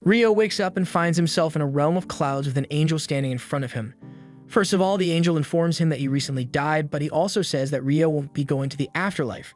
Rio wakes up and finds himself in a realm of clouds with an angel standing in front of him. First of all, the angel informs him that he recently died, but he also says that Rio won't be going to the afterlife.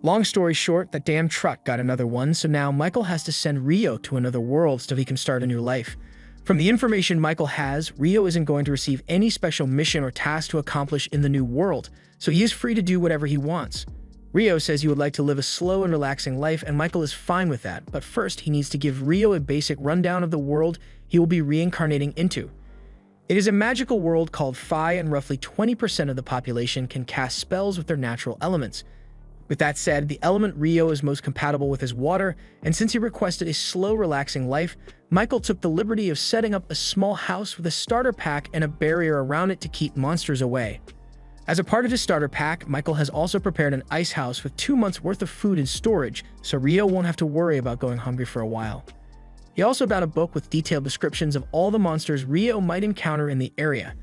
Long story short, that damn truck got another one, so now Michael has to send Rio to another world so he can start a new life. From the information Michael has, Rio isn't going to receive any special mission or task to accomplish in the new world, so he is free to do whatever he wants. Rio says he would like to live a slow and relaxing life, and Michael is fine with that, but first he needs to give Rio a basic rundown of the world he will be reincarnating into. It is a magical world called Phi, and roughly 20% of the population can cast spells with their natural elements. With that said, the element Rio is most compatible with is water, and since he requested a slow, relaxing life, Michael took the liberty of setting up a small house with a starter pack and a barrier around it to keep monsters away. As a part of his starter pack, Michael has also prepared an ice house with 2 months worth of food in storage, so Rio won't have to worry about going hungry for a while. He also bought a book with detailed descriptions of all the monsters Rio might encounter in the area.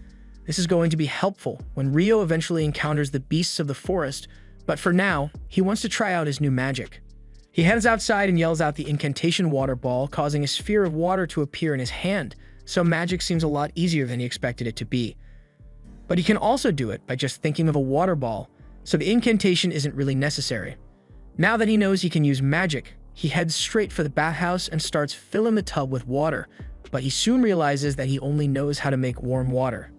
This is going to be helpful when Rio eventually encounters the beasts of the forest, but for now, he wants to try out his new magic. He heads outside and yells out the incantation water ball, causing a sphere of water to appear in his hand, so magic seems a lot easier than he expected it to be. But he can also do it by just thinking of a water ball, so the incantation isn't really necessary. Now that he knows he can use magic, he heads straight for the bathhouse and starts filling the tub with water, but he soon realizes that he only knows how to make warm water.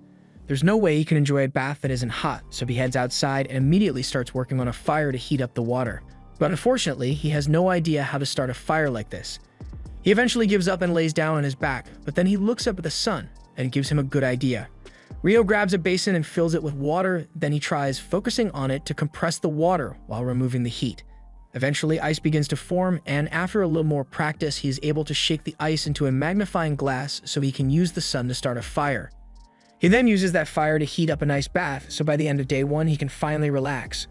There's no way he can enjoy a bath that isn't hot, so he heads outside and immediately starts working on a fire to heat up the water. But unfortunately, he has no idea how to start a fire like this. He eventually gives up and lays down on his back, but then he looks up at the sun, and it gives him a good idea. Rio grabs a basin and fills it with water, then he tries focusing on it to compress the water while removing the heat. Eventually, ice begins to form, and after a little more practice, he is able to shake the ice into a magnifying glass so he can use the sun to start a fire. He then uses that fire to heat up a nice bath, so by the end of day 1, he can finally relax.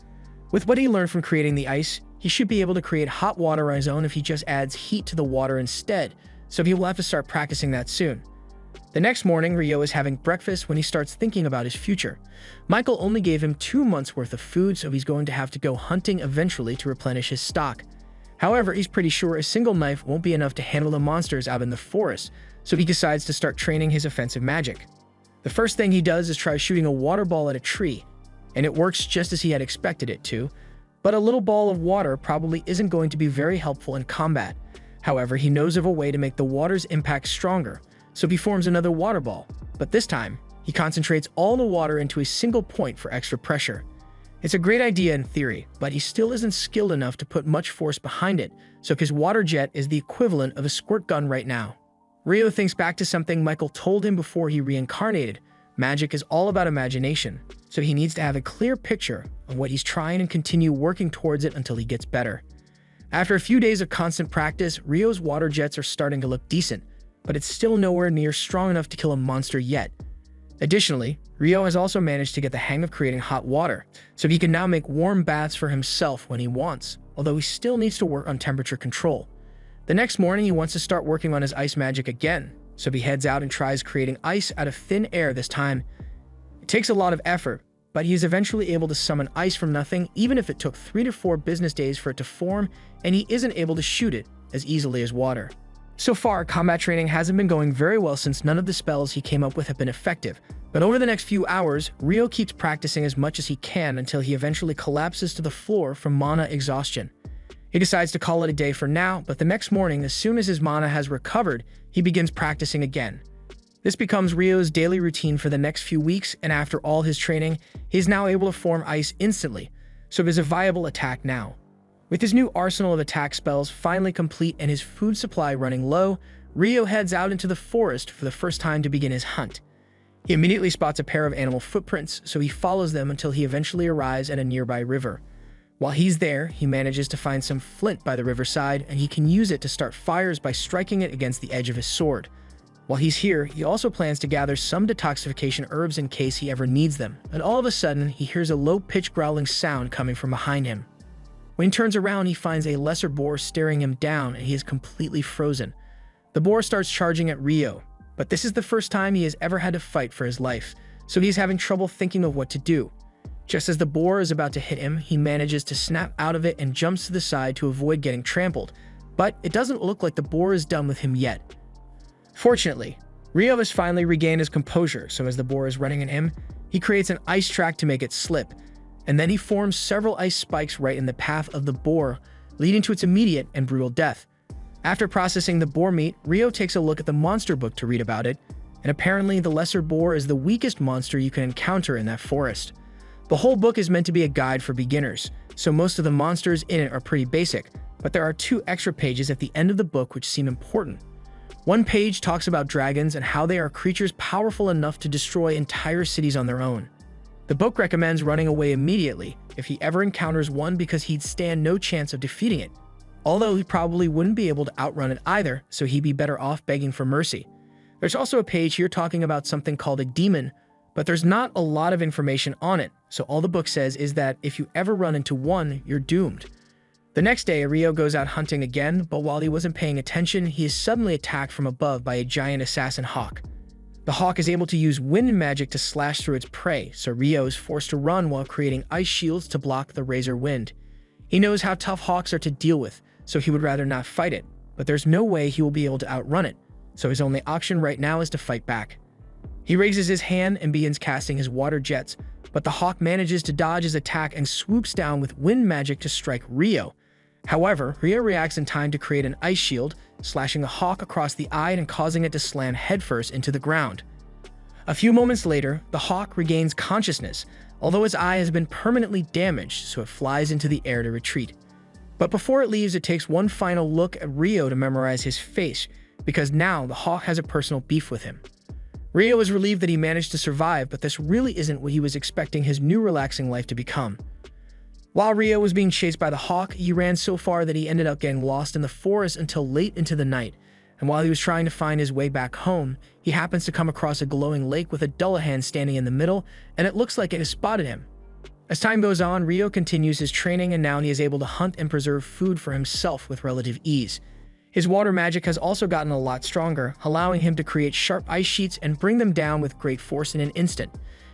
With what he learned from creating the ice, he should be able to create hot water on his own if he just adds heat to the water instead, so he will have to start practicing that soon. The next morning, Rio is having breakfast when he starts thinking about his future. Michael only gave him 2 months worth of food, so he's going to have to go hunting eventually to replenish his stock. However, he's pretty sure a single knife won't be enough to handle the monsters out in the forest, so he decides to start training his offensive magic. The first thing he does is try shooting a water ball at a tree, and it works just as he had expected it to, but a little ball of water probably isn't going to be very helpful in combat. However, he knows of a way to make the water's impact stronger, so he forms another water ball, but this time, he concentrates all the water into a single point for extra pressure. It's a great idea in theory, but he still isn't skilled enough to put much force behind it, so his water jet is the equivalent of a squirt gun right now. Rio thinks back to something Michael told him before he reincarnated. Magic is all about imagination, so he needs to have a clear picture of what he's trying and continue working towards it until he gets better. After a few days of constant practice, Rio's water jets are starting to look decent, but it's still nowhere near strong enough to kill a monster yet. Additionally, Rio has also managed to get the hang of creating hot water, so he can now make warm baths for himself when he wants, although he still needs to work on temperature control. The next morning, he wants to start working on his ice magic again, so he heads out and tries creating ice out of thin air this time. It takes a lot of effort, but he is eventually able to summon ice from nothing, even if it took 3 to 4 business days for it to form, and he isn't able to shoot it as easily as water. So far, combat training hasn't been going very well since none of the spells he came up with have been effective, but over the next few hours, Rio keeps practicing as much as he can until he eventually collapses to the floor from mana exhaustion. He decides to call it a day for now, but the next morning, as soon as his mana has recovered, he begins practicing again. This becomes Rio's daily routine for the next few weeks, and after all his training, he is now able to form ice instantly, so it is a viable attack now. With his new arsenal of attack spells finally complete and his food supply running low, Rio heads out into the forest for the first time to begin his hunt. He immediately spots a pair of animal footprints, so he follows them until he eventually arrives at a nearby river. While he's there, he manages to find some flint by the riverside, and he can use it to start fires by striking it against the edge of his sword. While he's here, he also plans to gather some detoxification herbs in case he ever needs them, and all of a sudden, he hears a low-pitched growling sound coming from behind him. When he turns around, he finds a lesser boar staring him down, and he is completely frozen. The boar starts charging at Rio, but this is the first time he has ever had to fight for his life, so he's having trouble thinking of what to do. Just as the boar is about to hit him, he manages to snap out of it and jumps to the side to avoid getting trampled. But it doesn't look like the boar is done with him yet. Fortunately, Rio has finally regained his composure, so as the boar is running at him, he creates an ice track to make it slip, and then he forms several ice spikes right in the path of the boar, leading to its immediate and brutal death. After processing the boar meat, Rio takes a look at the monster book to read about it, and apparently the lesser boar is the weakest monster you can encounter in that forest. The whole book is meant to be a guide for beginners, so most of the monsters in it are pretty basic, but there are 2 extra pages at the end of the book which seem important. One page talks about dragons and how they are creatures powerful enough to destroy entire cities on their own. The book recommends running away immediately if he ever encounters one because he'd stand no chance of defeating it, although he probably wouldn't be able to outrun it either, so he'd be better off begging for mercy. There's also a page here talking about something called a demon, but there's not a lot of information on it, so all the book says is that if you ever run into one, you're doomed. The next day, Rio goes out hunting again, but while he wasn't paying attention, he is suddenly attacked from above by a giant assassin hawk. The hawk is able to use wind magic to slash through its prey, so Rio is forced to run while creating ice shields to block the razor wind. He knows how tough hawks are to deal with, so he would rather not fight it, but there's no way he will be able to outrun it, so his only option right now is to fight back. He raises his hand and begins casting his water jets, but the hawk manages to dodge his attack and swoops down with wind magic to strike Rio. However, Rio reacts in time to create an ice shield, slashing the hawk across the eye and causing it to slam headfirst into the ground. A few moments later, the hawk regains consciousness, although its eye has been permanently damaged, so it flies into the air to retreat. But before it leaves, it takes one final look at Rio to memorize his face, because now the hawk has a personal beef with him. Rio is relieved that he managed to survive, but this really isn't what he was expecting his new relaxing life to become. While Rio was being chased by the hawk, he ran so far that he ended up getting lost in the forest until late into the night, and while he was trying to find his way back home, he happens to come across a glowing lake with a Dullahan standing in the middle, and it looks like it has spotted him. As time goes on, Rio continues his training, and now he is able to hunt and preserve food for himself with relative ease. His water magic has also gotten a lot stronger, allowing him to create sharp ice sheets and bring them down with great force in an instant.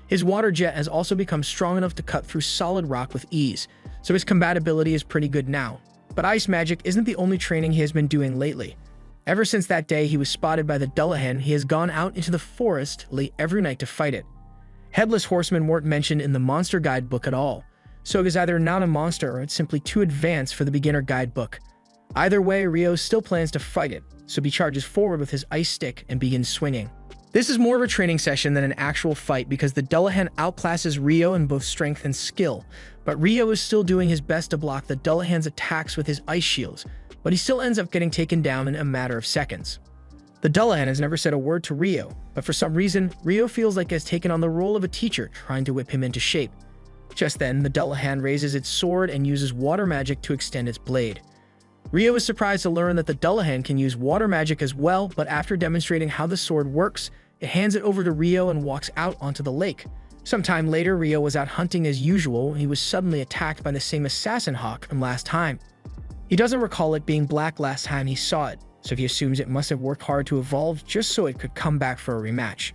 His water jet has also become strong enough to cut through solid rock with ease, so his combatability is pretty good now. But ice magic isn't the only training he has been doing lately. Ever since that day he was spotted by the Dullahan, he has gone out into the forest late every night to fight it. Headless horsemen weren't mentioned in the monster guidebook at all, so it is either not a monster or it's simply too advanced for the beginner guidebook. Either way, Rio still plans to fight it, so he charges forward with his ice stick and begins swinging. This is more of a training session than an actual fight because the Dullahan outclasses Rio in both strength and skill, but Rio is still doing his best to block the Dullahan's attacks with his ice shields, but he still ends up getting taken down in a matter of seconds. The Dullahan has never said a word to Rio, but for some reason, Rio feels like he has taken on the role of a teacher trying to whip him into shape. Just then, the Dullahan raises its sword and uses water magic to extend its blade. Rio is surprised to learn that the Dullahan can use water magic as well, but after demonstrating how the sword works, it hands it over to Rio and walks out onto the lake. Sometime later, Rio was out hunting as usual when he was suddenly attacked by the same assassin hawk from last time. He doesn't recall it being black last time he saw it, so he assumes it must have worked hard to evolve just so it could come back for a rematch.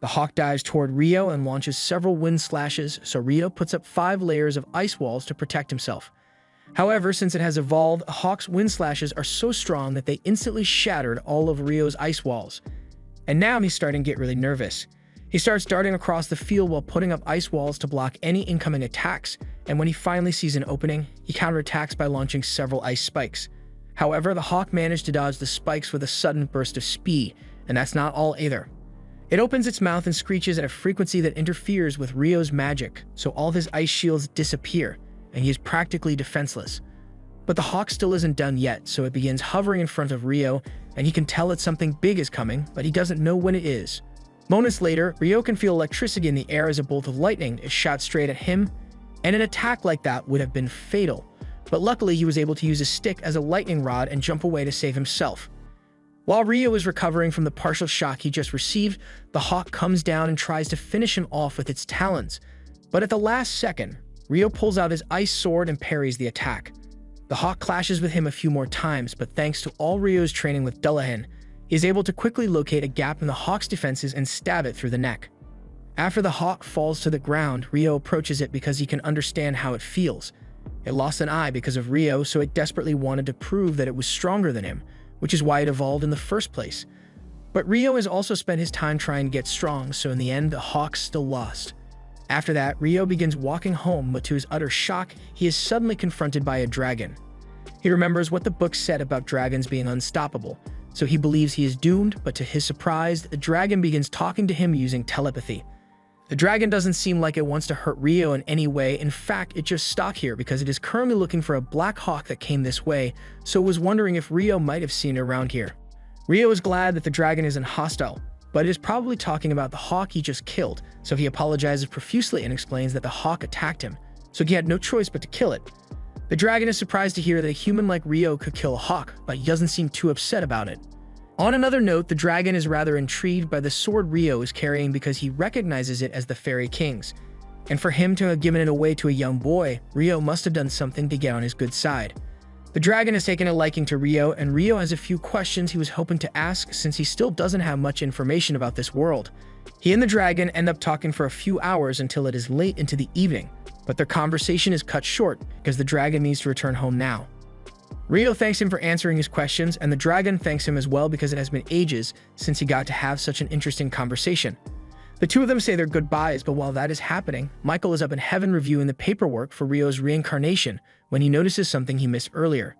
The hawk dives toward Rio and launches several wind slashes, so Rio puts up 5 layers of ice walls to protect himself. However, since it has evolved, a hawk's wind slashes are so strong that they instantly shattered all of Rio's ice walls. And now he's starting to get really nervous. He starts darting across the field while putting up ice walls to block any incoming attacks, and when he finally sees an opening, he counterattacks by launching several ice spikes. However, the hawk managed to dodge the spikes with a sudden burst of speed, and that's not all either. It opens its mouth and screeches at a frequency that interferes with Rio's magic, so all of his ice shields disappear, and he is practically defenseless. But the hawk still isn't done yet, so it begins hovering in front of Rio, and he can tell that something big is coming, but he doesn't know when it is. Moments later, Rio can feel electricity in the air as a bolt of lightning is shot straight at him, and an attack like that would have been fatal, but luckily he was able to use his stick as a lightning rod and jump away to save himself. While Rio is recovering from the partial shock he just received, the hawk comes down and tries to finish him off with its talons, but at the last second, Rio pulls out his ice sword and parries the attack. The hawk clashes with him a few more times, but thanks to all Rio's training with Dullahan, he is able to quickly locate a gap in the hawk's defenses and stab it through the neck. After the hawk falls to the ground, Rio approaches it because he can understand how it feels. It lost an eye because of Rio, so it desperately wanted to prove that it was stronger than him, which is why it evolved in the first place. But Rio has also spent his time trying to get strong, so in the end, the Hawks still lost. After that, Rio begins walking home, but to his utter shock, he is suddenly confronted by a dragon. He remembers what the book said about dragons being unstoppable, so he believes he is doomed, but to his surprise, the dragon begins talking to him using telepathy. The dragon doesn't seem like it wants to hurt Rio in any way. In fact, it just stuck here because it is currently looking for a black hawk that came this way, so it was wondering if Rio might have seen it around here. Rio is glad that the dragon isn't hostile, but it is probably talking about the hawk he just killed, so he apologizes profusely and explains that the hawk attacked him, so he had no choice but to kill it. The dragon is surprised to hear that a human like Rio could kill a hawk, but he doesn't seem too upset about it. On another note, the dragon is rather intrigued by the sword Rio is carrying because he recognizes it as the Fairy King's. And for him to have given it away to a young boy, Rio must have done something to get on his good side. The dragon has taken a liking to Rio, and Rio has a few questions he was hoping to ask since he still doesn't have much information about this world. He and the dragon end up talking for a few hours until it is late into the evening, but their conversation is cut short because the dragon needs to return home now. Rio thanks him for answering his questions, and the dragon thanks him as well because it has been ages since he got to have such an interesting conversation. The two of them say their goodbyes, but while that is happening, Michael is up in heaven reviewing the paperwork for Rio's reincarnation when he notices something he missed earlier.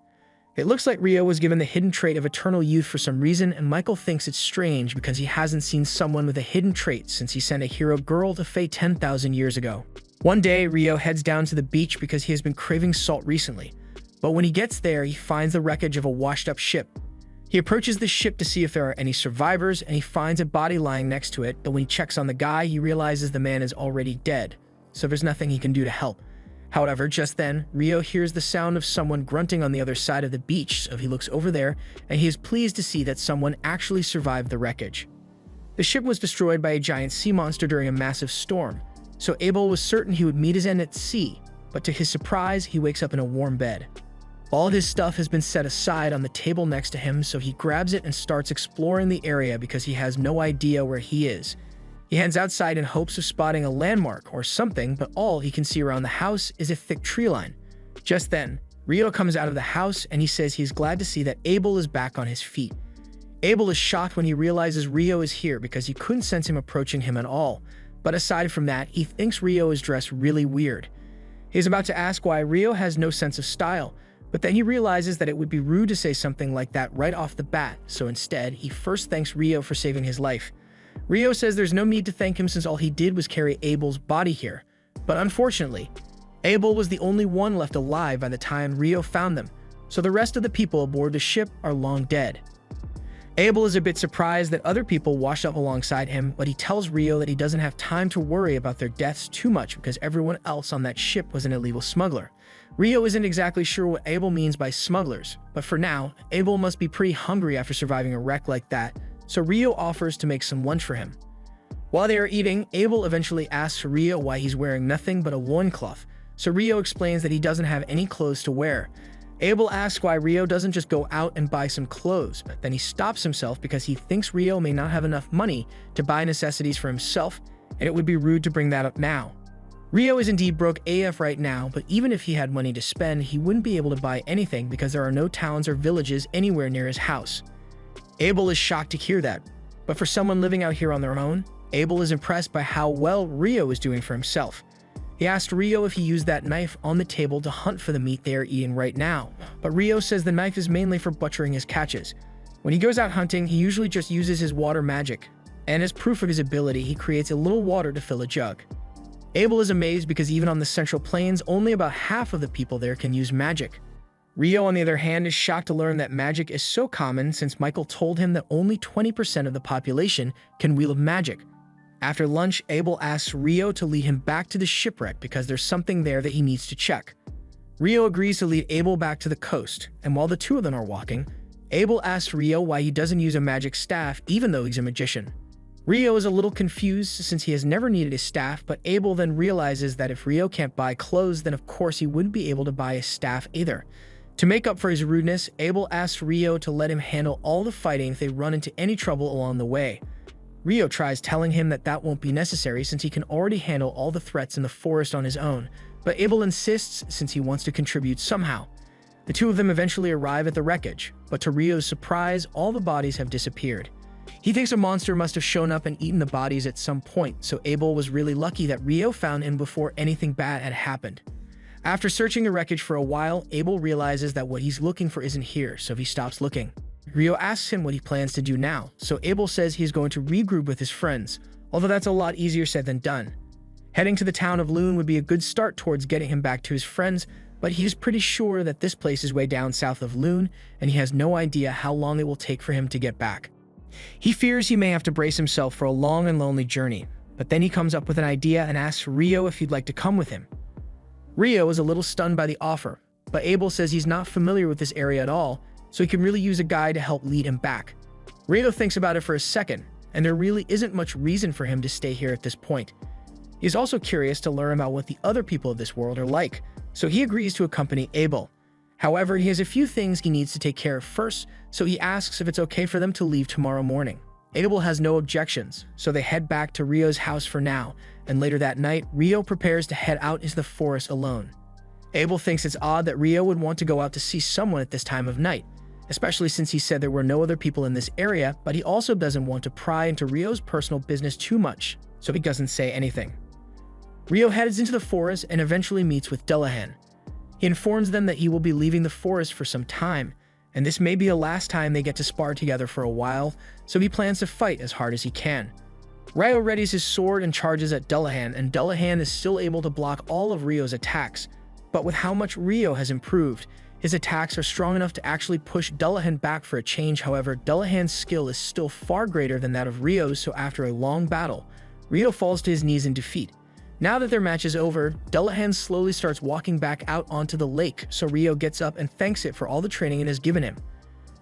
It looks like Rio was given the hidden trait of eternal youth for some reason, and Michael thinks it's strange because he hasn't seen someone with a hidden trait since he sent a hero girl to Fae 10,000 years ago. One day, Rio heads down to the beach because he has been craving salt recently. But when he gets there, he finds the wreckage of a washed-up ship. He approaches the ship to see if there are any survivors, and he finds a body lying next to it, but when he checks on the guy, he realizes the man is already dead, so there's nothing he can do to help. However, just then, Rio hears the sound of someone grunting on the other side of the beach, so he looks over there, and he is pleased to see that someone actually survived the wreckage. The ship was destroyed by a giant sea monster during a massive storm, so Abel was certain he would meet his end at sea, but to his surprise, he wakes up in a warm bed. All of his stuff has been set aside on the table next to him, so he grabs it and starts exploring the area because he has no idea where he is. He heads outside in hopes of spotting a landmark or something, but all he can see around the house is a thick tree line. Just then, Rio comes out of the house and he says he's glad to see that Abel is back on his feet. Abel is shocked when he realizes Rio is here because he couldn't sense him approaching him at all, but aside from that, he thinks Rio is dressed really weird. He's about to ask why Rio has no sense of style, but then he realizes that it would be rude to say something like that right off the bat, so instead, he first thanks Rio for saving his life. Rio says there's no need to thank him since all he did was carry Abel's body here. But unfortunately, Abel was the only one left alive by the time Rio found them, so the rest of the people aboard the ship are long dead. Abel is a bit surprised that other people washed up alongside him, but he tells Rio that he doesn't have time to worry about their deaths too much because everyone else on that ship was an illegal smuggler. Rio isn't exactly sure what Abel means by smugglers, but for now, Abel must be pretty hungry after surviving a wreck like that, so Rio offers to make some lunch for him. While they are eating, Abel eventually asks Rio why he's wearing nothing but a loincloth, so Rio explains that he doesn't have any clothes to wear. Abel asks why Rio doesn't just go out and buy some clothes, but then he stops himself because he thinks Rio may not have enough money to buy necessities for himself, and it would be rude to bring that up now. Rio is indeed broke AF right now, but even if he had money to spend, he wouldn't be able to buy anything because there are no towns or villages anywhere near his house. Abel is shocked to hear that, but for someone living out here on their own, Abel is impressed by how well Rio is doing for himself. He asked Rio if he used that knife on the table to hunt for the meat they are eating right now, but Rio says the knife is mainly for butchering his catches. When he goes out hunting, he usually just uses his water magic, and as proof of his ability, he creates a little water to fill a jug. Abel is amazed because even on the Central Plains, only about half of the people there can use magic. Rio, on the other hand, is shocked to learn that magic is so common since Michael told him that only 20% of the population can wield magic. After lunch, Abel asks Rio to lead him back to the shipwreck because there's something there that he needs to check. Rio agrees to lead Abel back to the coast, and while the two of them are walking, Abel asks Rio why he doesn't use a magic staff even though he's a magician. Rio is a little confused since he has never needed a staff, but Abel then realizes that if Rio can't buy clothes, then of course he wouldn't be able to buy a staff either. To make up for his rudeness, Abel asks Rio to let him handle all the fighting if they run into any trouble along the way. Rio tries telling him that that won't be necessary since he can already handle all the threats in the forest on his own, but Abel insists since he wants to contribute somehow. The two of them eventually arrive at the wreckage, but to Rio's surprise, all the bodies have disappeared. He thinks a monster must have shown up and eaten the bodies at some point, so Abel was really lucky that Rio found him before anything bad had happened. After searching the wreckage for a while, Abel realizes that what he's looking for isn't here, so he stops looking. Rio asks him what he plans to do now, so Abel says he's going to regroup with his friends, although that's a lot easier said than done. Heading to the town of Loon would be a good start towards getting him back to his friends, but he's pretty sure that this place is way down south of Loon, and he has no idea how long it will take for him to get back. He fears he may have to brace himself for a long and lonely journey, but then he comes up with an idea and asks Rio if he'd like to come with him. Rio is a little stunned by the offer, but Abel says he's not familiar with this area at all, so he can really use a guide to help lead him back. Rio thinks about it for a second, and there really isn't much reason for him to stay here at this point. He's also curious to learn about what the other people of this world are like, so he agrees to accompany Abel. However, he has a few things he needs to take care of first, so he asks if it's okay for them to leave tomorrow morning. Abel has no objections, so they head back to Rio's house for now, and later that night, Rio prepares to head out into the forest alone. Abel thinks it's odd that Rio would want to go out to see someone at this time of night, especially since he said there were no other people in this area, but he also doesn't want to pry into Rio's personal business too much, so he doesn't say anything. Rio heads into the forest and eventually meets with Dullahan. He informs them that he will be leaving the forest for some time, and this may be the last time they get to spar together for a while, so he plans to fight as hard as he can. Rio readies his sword and charges at Dullahan, and Dullahan is still able to block all of Rio's attacks, but with how much Rio has improved, his attacks are strong enough to actually push Dullahan back for a change. However, Dullahan's skill is still far greater than that of Rio's, so after a long battle, Rio falls to his knees in defeat. Now that their match is over, Dullahan slowly starts walking back out onto the lake, so Rio gets up and thanks it for all the training it has given him.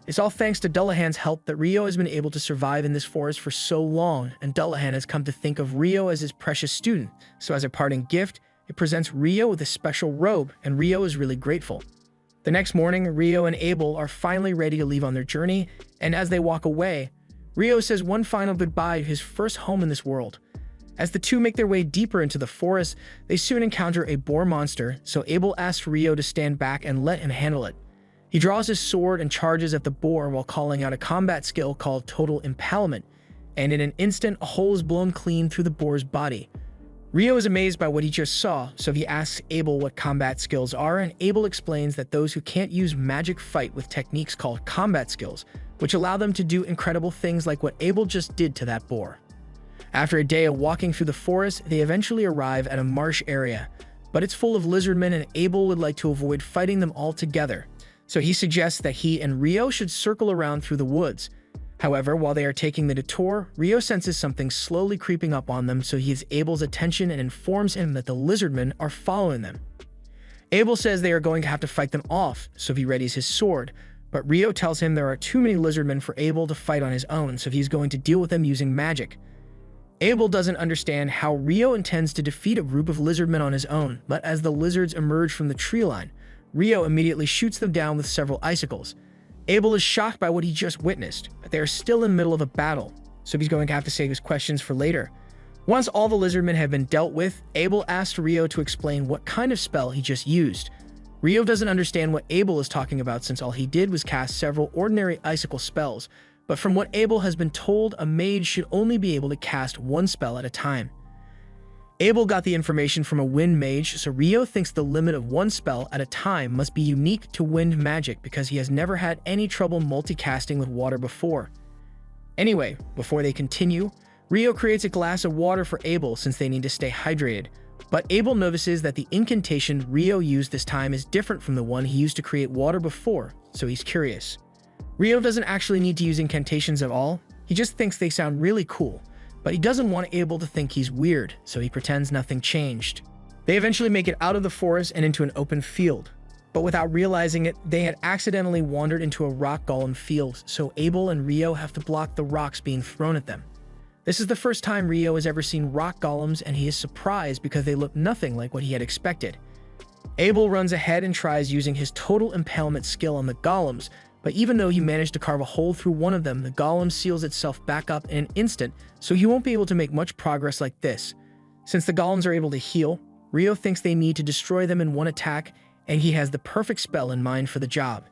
It's all thanks to Dullahan's help that Rio has been able to survive in this forest for so long, and Dullahan has come to think of Rio as his precious student, so as a parting gift, it presents Rio with a special robe, and Rio is really grateful. The next morning, Rio and Abel are finally ready to leave on their journey, and as they walk away, Rio says one final goodbye to his first home in this world. As the two make their way deeper into the forest, they soon encounter a boar monster, so Abel asks Rio to stand back and let him handle it. He draws his sword and charges at the boar while calling out a combat skill called Total Impalement, and in an instant, a hole is blown clean through the boar's body. Rio is amazed by what he just saw, so he asks Abel what combat skills are, and Abel explains that those who can't use magic fight with techniques called combat skills, which allow them to do incredible things like what Abel just did to that boar. After a day of walking through the forest, they eventually arrive at a marsh area, but it's full of lizardmen and Abel would like to avoid fighting them all together, so he suggests that he and Rio should circle around through the woods. However, while they are taking the detour, Rio senses something slowly creeping up on them, so he has Abel's attention and informs him that the lizardmen are following them. Abel says they are going to have to fight them off, so he readies his sword, but Rio tells him there are too many lizardmen for Abel to fight on his own, so he's going to deal with them using magic. Abel doesn't understand how Rio intends to defeat a group of lizardmen on his own, but as the lizards emerge from the tree line, Rio immediately shoots them down with several icicles. Abel is shocked by what he just witnessed, but they are still in the middle of a battle, so he's going to have to save his questions for later. Once all the lizardmen have been dealt with, Abel asks Rio to explain what kind of spell he just used. Rio doesn't understand what Abel is talking about since all he did was cast several ordinary icicle spells, but from what Abel has been told, a mage should only be able to cast one spell at a time. Abel got the information from a wind mage, so Rio thinks the limit of one spell at a time must be unique to wind magic because he has never had any trouble multicasting with water before. Anyway, before they continue, Rio creates a glass of water for Abel since they need to stay hydrated, but Abel notices that the incantation Rio used this time is different from the one he used to create water before, so he's curious. Rio doesn't actually need to use incantations at all, he just thinks they sound really cool, but he doesn't want Abel to think he's weird, so he pretends nothing changed. They eventually make it out of the forest and into an open field, but without realizing it, they had accidentally wandered into a rock golem field, so Abel and Rio have to block the rocks being thrown at them. This is the first time Rio has ever seen rock golems, and he is surprised because they look nothing like what he had expected. Abel runs ahead and tries using his Total Impalement skill on the golems, but even though he managed to carve a hole through one of them, the golem seals itself back up in an instant, so he won't be able to make much progress like this. Since the golems are able to heal, Rio thinks they need to destroy them in one attack, and he has the perfect spell in mind for the job.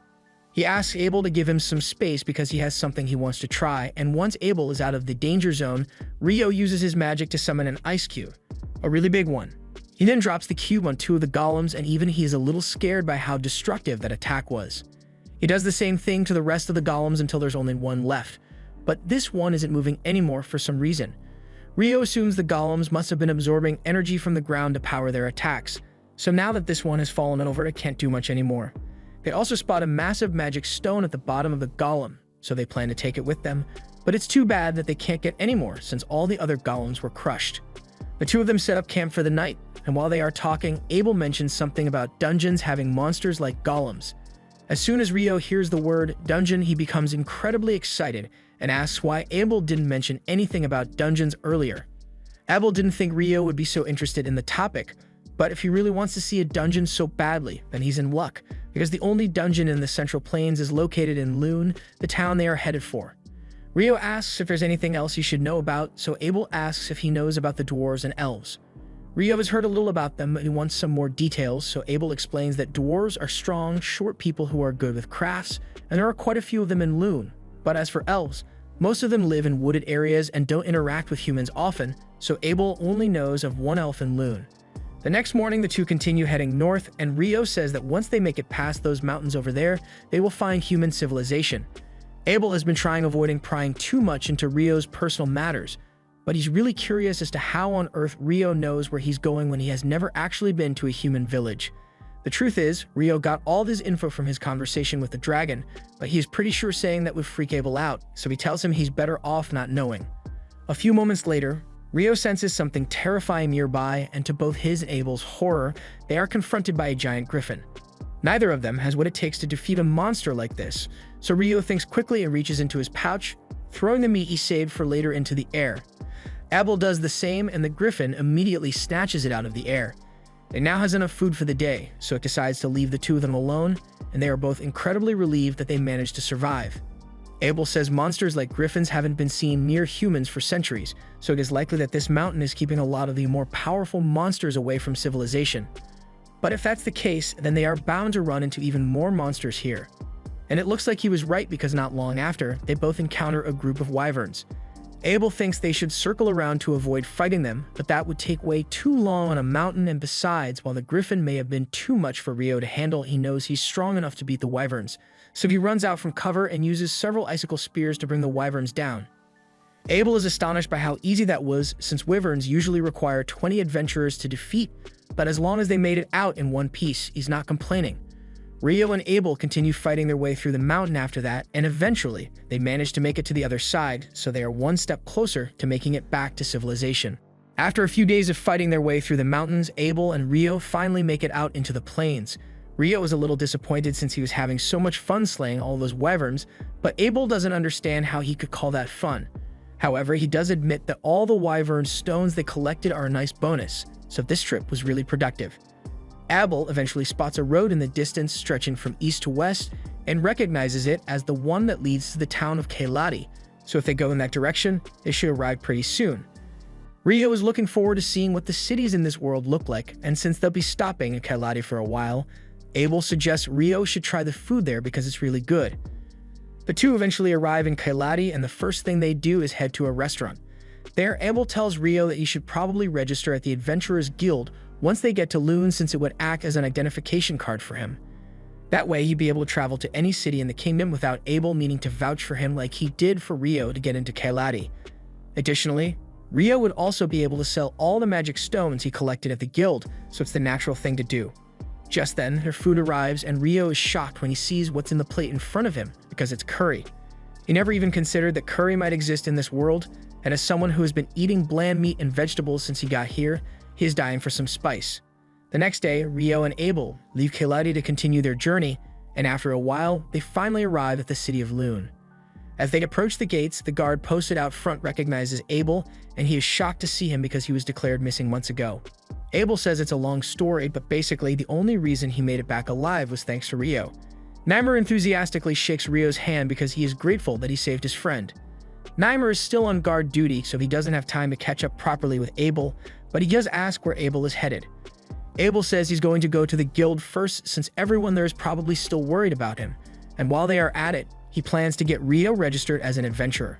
He asks Abel to give him some space because he has something he wants to try, and once Abel is out of the danger zone, Rio uses his magic to summon an ice cube, a really big one. He then drops the cube on two of the golems, and even he is a little scared by how destructive that attack was. He does the same thing to the rest of the golems until there's only one left, but this one isn't moving anymore for some reason. Rio assumes the golems must have been absorbing energy from the ground to power their attacks, so now that this one has fallen over, it can't do much anymore. They also spot a massive magic stone at the bottom of the golem, so they plan to take it with them, but it's too bad that they can't get any more since all the other golems were crushed. The two of them set up camp for the night, and while they are talking, Abel mentions something about dungeons having monsters like golems. As soon as Rio hears the word dungeon, he becomes incredibly excited and asks why Abel didn't mention anything about dungeons earlier. Abel didn't think Rio would be so interested in the topic, but if he really wants to see a dungeon so badly, then he's in luck, because the only dungeon in the Central Plains is located in Lune, the town they are headed for. Rio asks if there's anything else he should know about, so Abel asks if he knows about the dwarves and elves. Rio has heard a little about them, but he wants some more details, so Abel explains that dwarves are strong, short people who are good with crafts, and there are quite a few of them in Lune. But as for elves, most of them live in wooded areas and don't interact with humans often, so Abel only knows of one elf in Lune. The next morning, the two continue heading north, and Rio says that once they make it past those mountains over there, they will find human civilization. Abel has been trying avoiding prying too much into Rio's personal matters, but he's really curious as to how on earth Rio knows where he's going when he has never actually been to a human village. The truth is, Rio got all this info from his conversation with the dragon, but he is pretty sure saying that would freak Abel out, so he tells him he's better off not knowing. A few moments later, Rio senses something terrifying nearby, and to both his and Abel's horror, they are confronted by a giant griffin. Neither of them has what it takes to defeat a monster like this, so Rio thinks quickly and reaches into his pouch, throwing the meat he saved for later into the air. Abel does the same, and the griffin immediately snatches it out of the air. It now has enough food for the day, so it decides to leave the two of them alone, and they are both incredibly relieved that they managed to survive. Abel says monsters like griffins haven't been seen near humans for centuries, so it is likely that this mountain is keeping a lot of the more powerful monsters away from civilization. But if that's the case, then they are bound to run into even more monsters here. And it looks like he was right, because not long after, they both encounter a group of wyverns. Abel thinks they should circle around to avoid fighting them, but that would take way too long on a mountain, and besides, while the griffin may have been too much for Rio to handle, he knows he's strong enough to beat the wyverns. So he runs out from cover and uses several icicle spears to bring the wyverns down. Abel is astonished by how easy that was, since wyverns usually require 20 adventurers to defeat, but as long as they made it out in one piece, he's not complaining. Rio and Abel continue fighting their way through the mountain after that, and eventually, they manage to make it to the other side, so they are one step closer to making it back to civilization. After a few days of fighting their way through the mountains, Abel and Rio finally make it out into the plains. Rio is a little disappointed since he was having so much fun slaying all those wyverns, but Abel doesn't understand how he could call that fun. However, he does admit that all the wyvern stones they collected are a nice bonus, so this trip was really productive. Abel eventually spots a road in the distance stretching from east to west and recognizes it as the one that leads to the town of Immortality, so if they go in that direction, they should arrive pretty soon. Rio is looking forward to seeing what the cities in this world look like, and since they'll be stopping in Immortality for a while, Abel suggests Rio should try the food there because it's really good. The two eventually arrive in Immortality, and the first thing they do is head to a restaurant. There, Abel tells Rio that he should probably register at the Adventurers Guild once they get to Lune, since it would act as an identification card for him. That way, he'd be able to travel to any city in the kingdom without Abel needing to vouch for him like he did for Rio to get into Immortality. Additionally, Rio would also be able to sell all the magic stones he collected at the guild, so it's the natural thing to do. Just then, their food arrives, and Rio is shocked when he sees what's in the plate in front of him, because it's curry. He never even considered that curry might exist in this world, and as someone who has been eating bland meat and vegetables since he got here, he is dying for some spice. The next day, Rio and Abel leave Immortality to continue their journey, and after a while, they finally arrive at the city of Lune. As they approach the gates, the guard posted out front recognizes Abel, and he is shocked to see him because he was declared missing months ago. Abel says it's a long story, but basically the only reason he made it back alive was thanks to Rio. Naimer enthusiastically shakes Rio's hand because he is grateful that he saved his friend. Naimer is still on guard duty, so he doesn't have time to catch up properly with Abel, but he does ask where Abel is headed. Abel says he's going to go to the guild first since everyone there is probably still worried about him, and while they are at it, he plans to get Rio registered as an adventurer.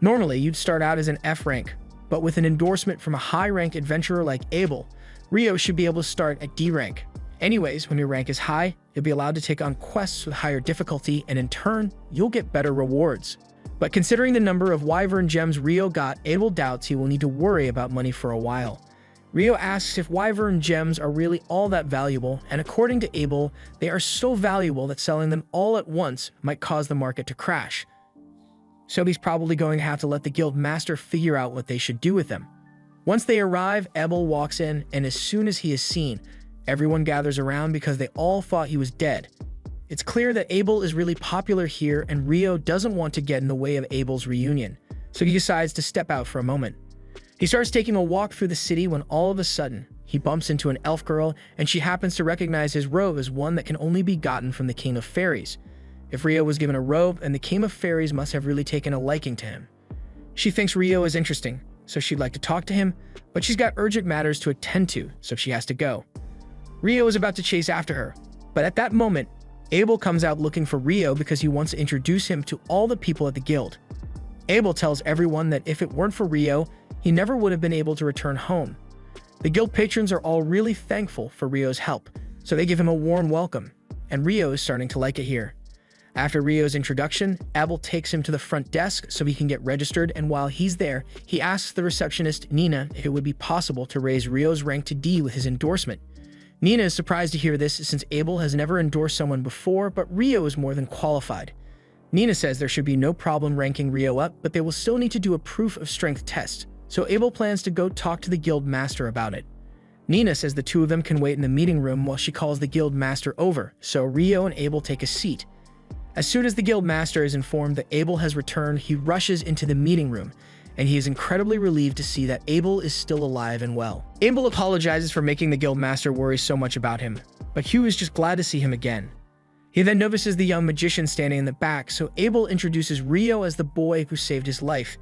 Normally, you'd start out as an F rank, but with an endorsement from a high-ranked adventurer like Abel, Rio should be able to start at D rank. Anyways, when your rank is high, you'll be allowed to take on quests with higher difficulty, and in turn, you'll get better rewards. But considering the number of Wyvern gems Rio got, Abel doubts he will need to worry about money for a while. Rio asks if Wyvern gems are really all that valuable, and according to Abel, they are so valuable that selling them all at once might cause the market to crash. So he's probably going to have to let the guild master figure out what they should do with them. Once they arrive, Abel walks in, and as soon as he is seen, everyone gathers around because they all thought he was dead. It's clear that Abel is really popular here, and Rio doesn't want to get in the way of Abel's reunion, so he decides to step out for a moment. He starts taking a walk through the city when all of a sudden, he bumps into an elf girl, and she happens to recognize his robe as one that can only be gotten from the King of Fairies. If Rio was given a robe, then the King of Fairies must have really taken a liking to him. She thinks Rio is interesting, so she'd like to talk to him, but she's got urgent matters to attend to, so she has to go. Rio is about to chase after her, but at that moment, Abel comes out looking for Rio because he wants to introduce him to all the people at the guild. Abel tells everyone that if it weren't for Rio, he never would have been able to return home. The guild patrons are all really thankful for Rio's help, so they give him a warm welcome, and Rio is starting to like it here. After Rio's introduction, Abel takes him to the front desk so he can get registered, and while he's there, he asks the receptionist, Nina, if it would be possible to raise Rio's rank to D with his endorsement. Nina is surprised to hear this since Abel has never endorsed someone before, but Rio is more than qualified. Nina says there should be no problem ranking Rio up, but they will still need to do a proof of strength test, so Abel plans to go talk to the guild master about it. Nina says the two of them can wait in the meeting room while she calls the guild master over, so Rio and Abel take a seat. As soon as the guild master is informed that Abel has returned, he rushes into the meeting room, and he is incredibly relieved to see that Abel is still alive and well. Abel apologizes for making the guild master worry so much about him, but Hugh is just glad to see him again. He then notices the young magician standing in the back, so Abel introduces Rio as the boy who saved his life.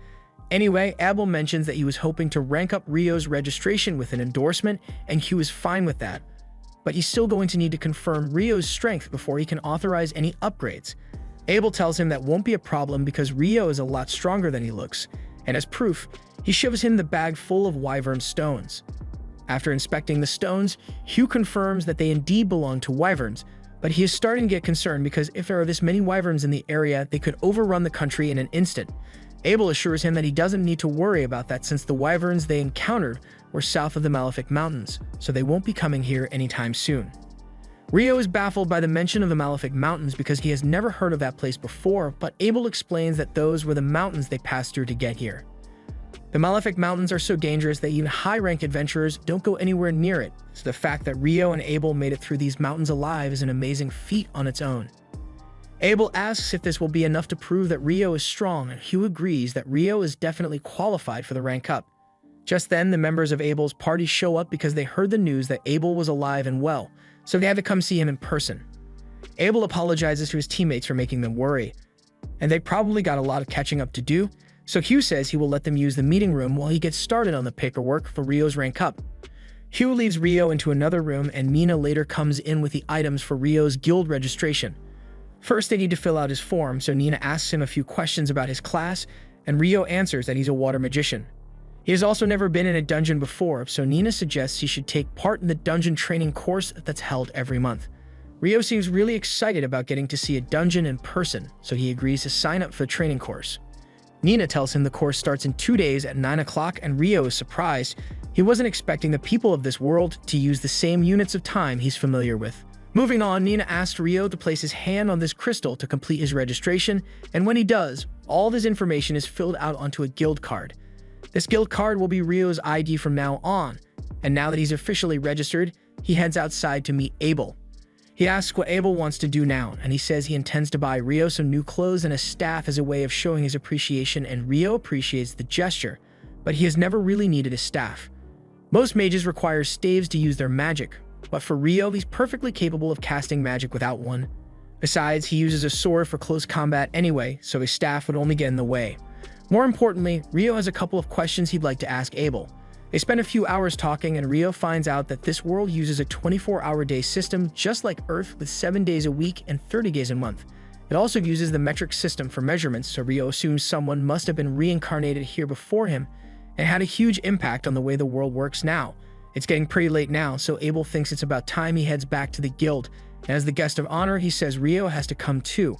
Anyway, Abel mentions that he was hoping to rank up Rio's registration with an endorsement, and Hugh is fine with that. But he's still going to need to confirm Rio's strength before he can authorize any upgrades. Abel tells him that won't be a problem because Rio is a lot stronger than he looks, and as proof, he shows him the bag full of wyvern stones. After inspecting the stones, Hugh confirms that they indeed belong to wyverns, but he is starting to get concerned because if there are this many wyverns in the area, they could overrun the country in an instant. Abel assures him that he doesn't need to worry about that since the wyverns they encountered were south of the Malefic Mountains, so they won't be coming here anytime soon. Rio is baffled by the mention of the Malefic Mountains because he has never heard of that place before, but Abel explains that those were the mountains they passed through to get here. The Malefic Mountains are so dangerous that even high-rank adventurers don't go anywhere near it, so the fact that Rio and Abel made it through these mountains alive is an amazing feat on its own. Abel asks if this will be enough to prove that Rio is strong, and Hugh agrees that Rio is definitely qualified for the rank up. Just then, the members of Abel's party show up because they heard the news that Abel was alive and well, so they had to come see him in person. Abel apologizes to his teammates for making them worry, and they probably got a lot of catching up to do, so Hugh says he will let them use the meeting room while he gets started on the paperwork for Rio's rank up. Hugh leaves Rio into another room, and Mina later comes in with the items for Rio's guild registration. First, they need to fill out his form, so Nina asks him a few questions about his class, and Rio answers that he's a water magician. He has also never been in a dungeon before, so Nina suggests he should take part in the dungeon training course that's held every month. Rio seems really excited about getting to see a dungeon in person, so he agrees to sign up for the training course. Nina tells him the course starts in 2 days at 9 o'clock, and Rio is surprised. He wasn't expecting the people of this world to use the same units of time he's familiar with. Moving on, Nina asks Rio to place his hand on this crystal to complete his registration, and when he does, all of his information is filled out onto a guild card. This guild card will be Rio's ID from now on, and now that he's officially registered, he heads outside to meet Abel. He asks what Abel wants to do now, and he says he intends to buy Rio some new clothes and a staff as a way of showing his appreciation, and Rio appreciates the gesture, but he has never really needed a staff. Most mages require staves to use their magic, but for Rio, he's perfectly capable of casting magic without one. Besides, he uses a sword for close combat anyway, so his staff would only get in the way. More importantly, Rio has a couple of questions he'd like to ask Abel. They spend a few hours talking, and Rio finds out that this world uses a 24-hour day system just like Earth with 7 days a week and 30 days a month. It also uses the metric system for measurements, so Rio assumes someone must have been reincarnated here before him and had a huge impact on the way the world works now. It's getting pretty late now, so Abel thinks it's about time he heads back to the guild, and as the guest of honor, he says Rio has to come too.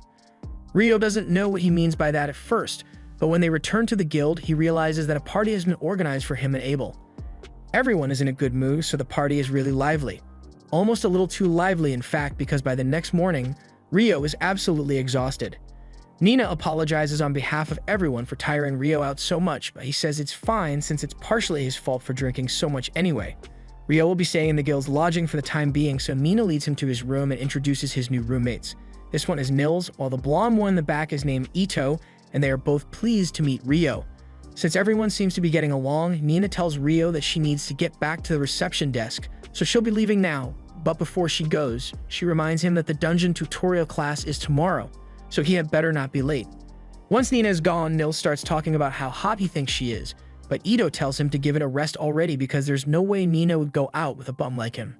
Rio doesn't know what he means by that at first, but when they return to the guild, he realizes that a party has been organized for him and Abel. Everyone is in a good mood, so the party is really lively. Almost a little too lively, in fact, because by the next morning, Rio is absolutely exhausted. Nina apologizes on behalf of everyone for tiring Rio out so much, but he says it's fine since it's partially his fault for drinking so much anyway. Rio will be staying in the guild's lodging for the time being, so Nina leads him to his room and introduces his new roommates. This one is Nils, while the blonde one in the back is named Ito, and they are both pleased to meet Rio. Since everyone seems to be getting along, Nina tells Rio that she needs to get back to the reception desk, so she'll be leaving now. But before she goes, she reminds him that the dungeon tutorial class is tomorrow, so he had better not be late. Once Nina is gone, Nils starts talking about how hot he thinks she is, but Ito tells him to give it a rest already because there's no way Nina would go out with a bum like him.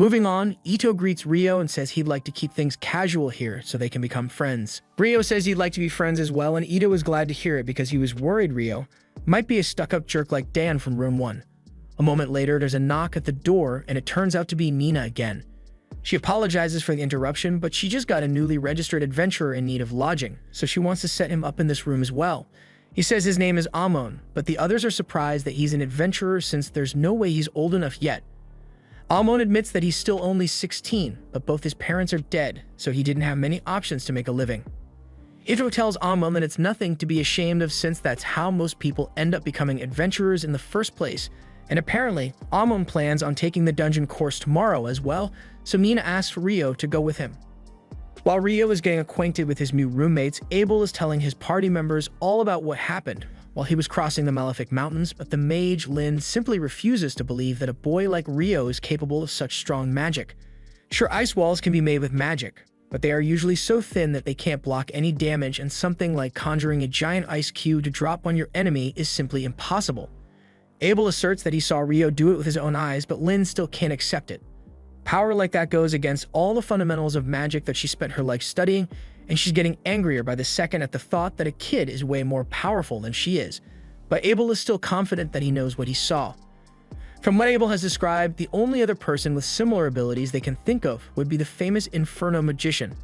Moving on, Ito greets Rio and says he'd like to keep things casual here so they can become friends. Rio says he'd like to be friends as well, and Ito is glad to hear it because he was worried Rio might be a stuck-up jerk like Dan from room 1. A moment later, there's a knock at the door, and it turns out to be Nina again. She apologizes for the interruption, but she just got a newly registered adventurer in need of lodging, so she wants to set him up in this room as well. He says his name is Amon, but the others are surprised that he's an adventurer since there's no way he's old enough yet. Amon admits that he's still only 16, but both his parents are dead, so he didn't have many options to make a living. Ito tells Amon that it's nothing to be ashamed of since that's how most people end up becoming adventurers in the first place, and apparently, Amon plans on taking the dungeon course tomorrow as well, so Nina asks Rio to go with him. While Rio is getting acquainted with his new roommates, Abel is telling his party members all about what happened while he was crossing the Malefic Mountains, but the mage, Lynn, simply refuses to believe that a boy like Rio is capable of such strong magic. Sure, ice walls can be made with magic, but they are usually so thin that they can't block any damage, and something like conjuring a giant ice cube to drop on your enemy is simply impossible. Abel asserts that he saw Rio do it with his own eyes, but Lynn still can't accept it. Power like that goes against all the fundamentals of magic that she spent her life studying, and she's getting angrier by the second at the thought that a kid is way more powerful than she is. But Abel is still confident that he knows what he saw. From what Abel has described, the only other person with similar abilities they can think of would be the famous Inferno Magician.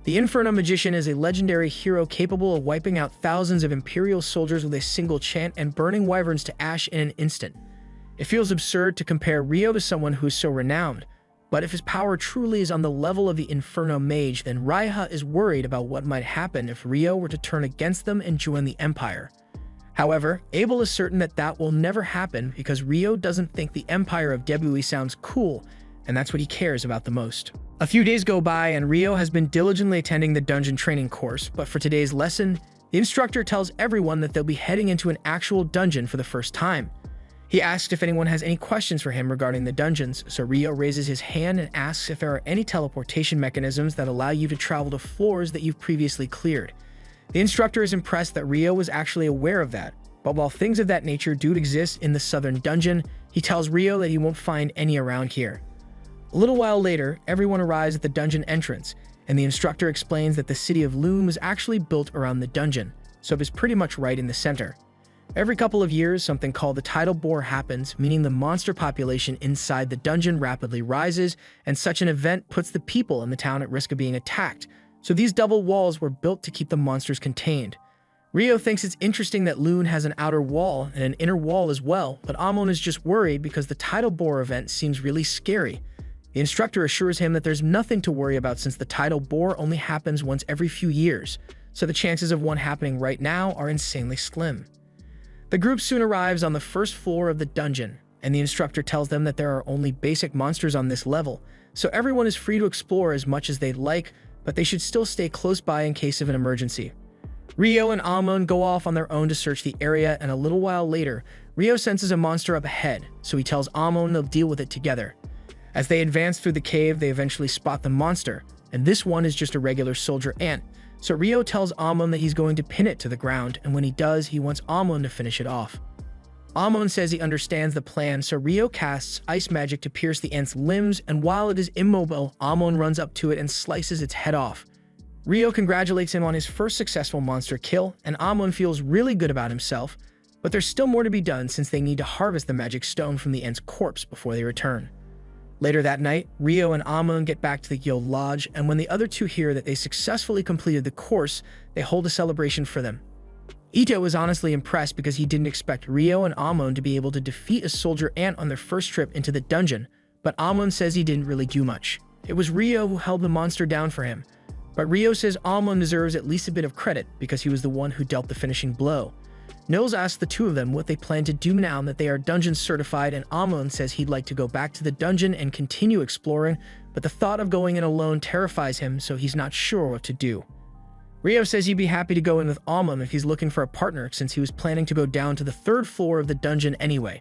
The Inferno Magician is a legendary hero capable of wiping out thousands of Imperial soldiers with a single chant and burning wyverns to ash in an instant. It feels absurd to compare Rio to someone who is so renowned, but if his power truly is on the level of the Inferno Mage, then Raiha is worried about what might happen if Rio were to turn against them and join the Empire. However, Abel is certain that that will never happen because Rio doesn't think the Empire of Debui sounds cool, and that's what he cares about the most. A few days go by and Rio has been diligently attending the dungeon training course, but for today's lesson, the instructor tells everyone that they'll be heading into an actual dungeon for the first time. He asks if anyone has any questions for him regarding the dungeons, so Rio raises his hand and asks if there are any teleportation mechanisms that allow you to travel to floors that you've previously cleared. The instructor is impressed that Rio was actually aware of that, but while things of that nature do exist in the southern dungeon, he tells Rio that he won't find any around here. A little while later, everyone arrives at the dungeon entrance, and the instructor explains that the city of Loon was actually built around the dungeon, so it is pretty much right in the center. Every couple of years, something called the tidal bore happens, meaning the monster population inside the dungeon rapidly rises, and such an event puts the people in the town at risk of being attacked, so these double walls were built to keep the monsters contained. Rio thinks it's interesting that Loon has an outer wall and an inner wall as well, but Amon is just worried because the tidal bore event seems really scary. The instructor assures him that there's nothing to worry about since the tidal bore only happens once every few years, so the chances of one happening right now are insanely slim. The group soon arrives on the first floor of the dungeon, and the instructor tells them that there are only basic monsters on this level, so everyone is free to explore as much as they'd like, but they should still stay close by in case of an emergency. Rio and Amon go off on their own to search the area, and a little while later, Rio senses a monster up ahead, so he tells Amon they'll deal with it together. As they advance through the cave, they eventually spot the monster, and this one is just a regular soldier ant, so Rio tells Amon that he's going to pin it to the ground, and when he does, he wants Amon to finish it off. Amon says he understands the plan, so Rio casts ice magic to pierce the ant's limbs, and while it is immobile, Amon runs up to it and slices its head off. Rio congratulates him on his first successful monster kill, and Amon feels really good about himself, but there's still more to be done since they need to harvest the magic stone from the Ent's corpse before they return. Later that night, Rio and Amon get back to the guild lodge, and when the other two hear that they successfully completed the course, they hold a celebration for them. Ito is honestly impressed because he didn't expect Rio and Amon to be able to defeat a soldier ant on their first trip into the dungeon, but Amon says he didn't really do much. It was Rio who held the monster down for him, but Rio says Amon deserves at least a bit of credit because he was the one who dealt the finishing blow. Nils asks the two of them what they plan to do now that they are dungeon certified, and Amon says he'd like to go back to the dungeon and continue exploring, but the thought of going in alone terrifies him, so he's not sure what to do. Rio says he'd be happy to go in with Amon if he's looking for a partner, since he was planning to go down to the third floor of the dungeon anyway.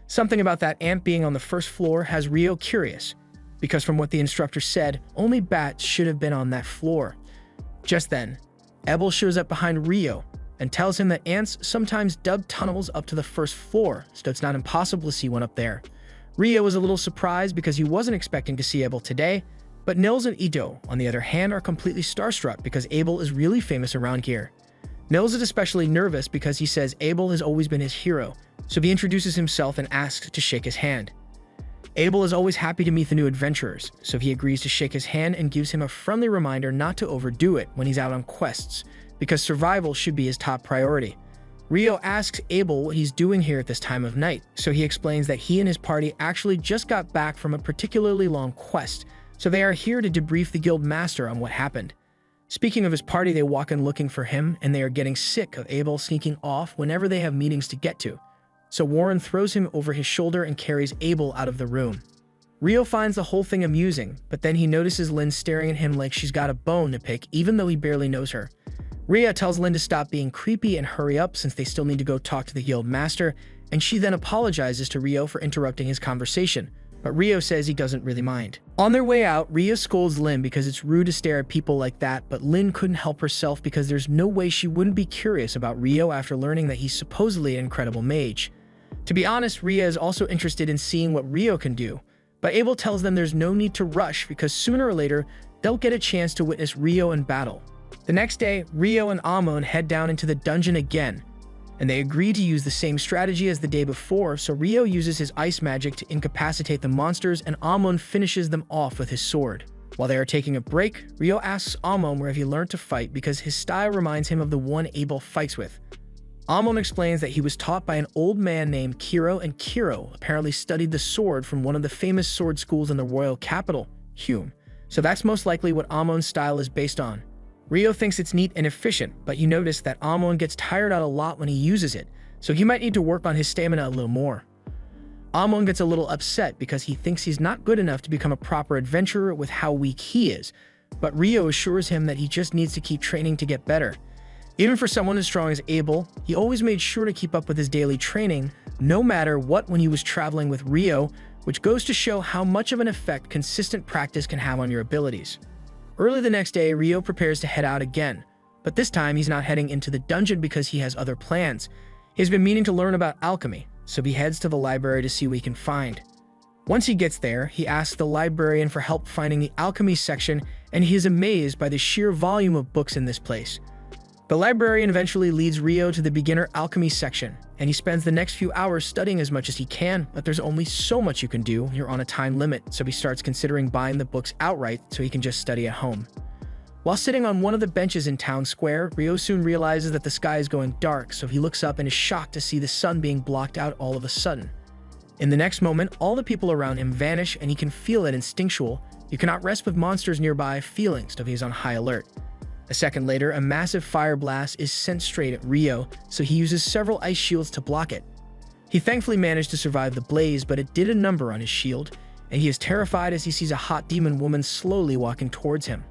Something about that ant being on the first floor has Rio curious, because from what the instructor said, only bats should have been on that floor. Just then, Ebel shows up behind Rio and tells him that ants sometimes dug tunnels up to the first floor, so it's not impossible to see one up there. Rio was a little surprised because he wasn't expecting to see Ebel today, but Nils and Ito, on the other hand, are completely starstruck because Abel is really famous around here. Nils is especially nervous because he says Abel has always been his hero, so he introduces himself and asks to shake his hand. Abel is always happy to meet the new adventurers, so he agrees to shake his hand and gives him a friendly reminder not to overdo it when he's out on quests, because survival should be his top priority. Rio asks Abel what he's doing here at this time of night, so he explains that he and his party actually just got back from a particularly long quest, so they are here to debrief the guild master on what happened. Speaking of his party, they walk in looking for him, and they are getting sick of Abel sneaking off whenever they have meetings to get to. So Warren throws him over his shoulder and carries Abel out of the room. Rio finds the whole thing amusing, but then he notices Lynn staring at him like she's got a bone to pick even though he barely knows her. Ria tells Lynn to stop being creepy and hurry up since they still need to go talk to the guild master, and she then apologizes to Rio for interrupting his conversation, but Rio says he doesn't really mind. On their way out, Ria scolds Lynn because it's rude to stare at people like that, but Lynn couldn't help herself because there's no way she wouldn't be curious about Rio after learning that he's supposedly an incredible mage. To be honest, Ria is also interested in seeing what Rio can do, but Abel tells them there's no need to rush because sooner or later, they'll get a chance to witness Rio in battle. The next day, Rio and Amon head down into the dungeon again, and they agree to use the same strategy as the day before, so Rio uses his ice magic to incapacitate the monsters and Amon finishes them off with his sword. While they are taking a break, Rio asks Amon where he learned to fight because his style reminds him of the one Abel fights with. Amon explains that he was taught by an old man named Kiro, and Kiro apparently studied the sword from one of the famous sword schools in the royal capital, Hume. So that's most likely what Amon's style is based on. Rio thinks it's neat and efficient, but you notice that Amon gets tired out a lot when he uses it, so he might need to work on his stamina a little more. Amon gets a little upset because he thinks he's not good enough to become a proper adventurer with how weak he is, but Rio assures him that he just needs to keep training to get better. Even for someone as strong as Abel, he always made sure to keep up with his daily training, no matter what, when he was traveling with Rio, which goes to show how much of an effect consistent practice can have on your abilities. Early the next day, Rio prepares to head out again, but this time he's not heading into the dungeon because he has other plans. He's been meaning to learn about alchemy, so he heads to the library to see what he can find. Once he gets there, he asks the librarian for help finding the alchemy section, and he is amazed by the sheer volume of books in this place. The librarian eventually leads Rio to the beginner alchemy section, and he spends the next few hours studying as much as he can, but there's only so much you can do, you're on a time limit, so he starts considering buying the books outright so he can just study at home. While sitting on one of the benches in town square, Rio soon realizes that the sky is going dark, so he looks up and is shocked to see the sun being blocked out all of a sudden. In the next moment, all the people around him vanish and he can feel it instinctual. You cannot rest with monsters nearby feeling, so he is on high alert. A second later, a massive fire blast is sent straight at Rio, so he uses several ice shields to block it. He thankfully managed to survive the blaze, but it did a number on his shield, and he is terrified as he sees a hot demon woman slowly walking towards him.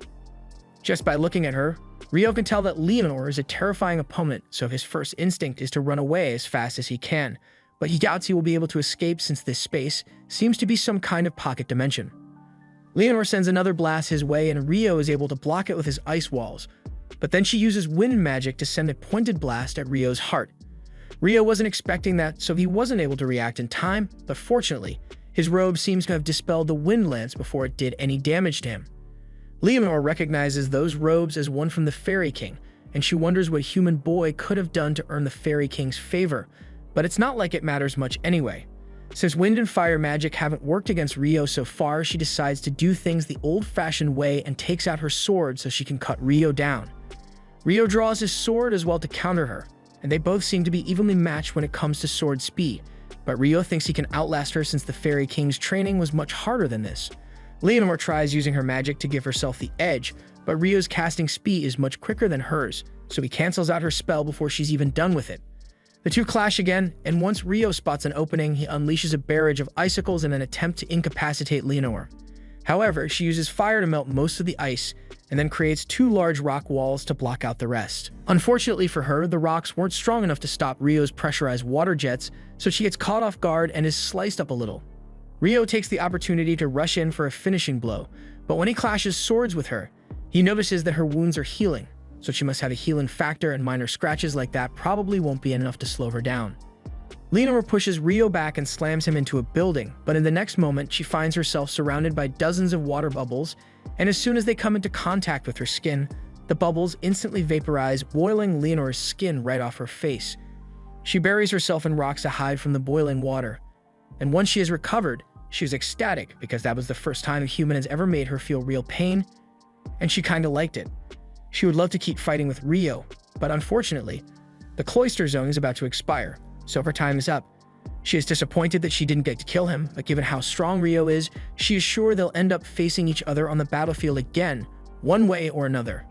Just by looking at her, Rio can tell that Leonor is a terrifying opponent, so his first instinct is to run away as fast as he can, but he doubts he will be able to escape since this space seems to be some kind of pocket dimension. Leonor sends another blast his way and Rio is able to block it with his ice walls, but then she uses wind magic to send a pointed blast at Rio's heart. Rio wasn't expecting that, so he wasn't able to react in time, but fortunately, his robe seems to have dispelled the wind lance before it did any damage to him. Leonor recognizes those robes as one from the Fairy King, and she wonders what human boy could have done to earn the Fairy King's favor, but it's not like it matters much anyway. Since wind and fire magic haven't worked against Rio so far, she decides to do things the old-fashioned way and takes out her sword so she can cut Rio down. Rio draws his sword as well to counter her, and they both seem to be evenly matched when it comes to sword speed, but Rio thinks he can outlast her since the Fairy King's training was much harder than this. Leonor tries using her magic to give herself the edge, but Rio's casting speed is much quicker than hers, so he cancels out her spell before she's even done with it. The two clash again, and once Rio spots an opening, he unleashes a barrage of icicles in an attempt to incapacitate Leonor. However, she uses fire to melt most of the ice, and then creates two large rock walls to block out the rest. Unfortunately for her, the rocks weren't strong enough to stop Rio's pressurized water jets, so she gets caught off guard and is sliced up a little. Rio takes the opportunity to rush in for a finishing blow, but when he clashes swords with her, he notices that her wounds are healing, so she must have a healing factor, and minor scratches like that probably won't be enough to slow her down. Leonor pushes Rio back and slams him into a building, but in the next moment she finds herself surrounded by dozens of water bubbles, and as soon as they come into contact with her skin, the bubbles instantly vaporize, boiling Leonor's skin right off her face. She buries herself in rocks to hide from the boiling water, and once she has recovered, she is ecstatic because that was the first time a human has ever made her feel real pain, and she kinda liked it. She would love to keep fighting with Rio, but unfortunately, the cloister zone is about to expire, so her time is up. She is disappointed that she didn't get to kill him, but given how strong Rio is, she is sure they'll end up facing each other on the battlefield again, one way or another.